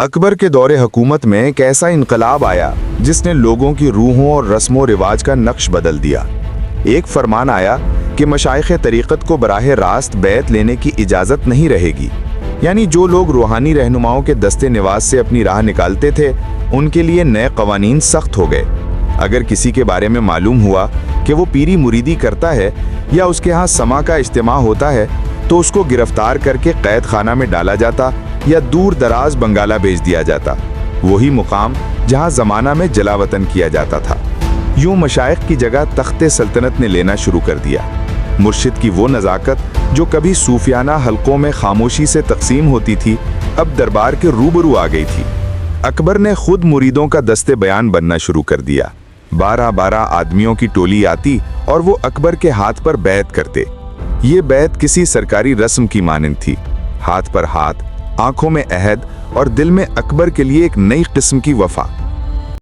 अकबर के दौरे हुकूमत में एक ऐसा इनकलाब आया जिसने लोगों की रूहों और रस्म व रिवाज का नक्श बदल दिया। एक फरमान आया कि मशाइख़ तरीक़त को बराह रास्त बैत लेने की इजाज़त नहीं रहेगी, यानी जो लोग रूहानी रहनुमाओं के दस्ते निवाज से अपनी राह निकालते थे उनके लिए नए कवानीन सख्त हो गए। अगर किसी के बारे में मालूम हुआ कि वो पीरी मुरीदी करता है या उसके यहाँ समा का इज्तिमा होता है तो उसको गिरफ्तार करके कैद खाना में डाला जाता या दूर दराज बंगाला भेज दिया जाता, वही मुकाम जहाँ ज़माना में जलावतन किया जाता था। यूं मशाइख की जगह तख्ते सल्तनत ने लेना शुरू कर दिया। मुर्शिद की वो नज़ाकत जो कभी सूफियाना हलकों में खामोशी से तकसीम होती थी, अब दरबार के रूबरू आ गई थी। अकबर ने खुद मुरीदों का दस्ते बयान बनना शुरू कर दिया। 12-12 आदमियों की टोली आती और वो अकबर के हाथ पर बैत करते। ये बैत किसी सरकारी रस्म की मानंद थी। हाथ पर हाथ, आंखों में अहद और दिल में अकबर के लिए एक नई किस्म की वफा।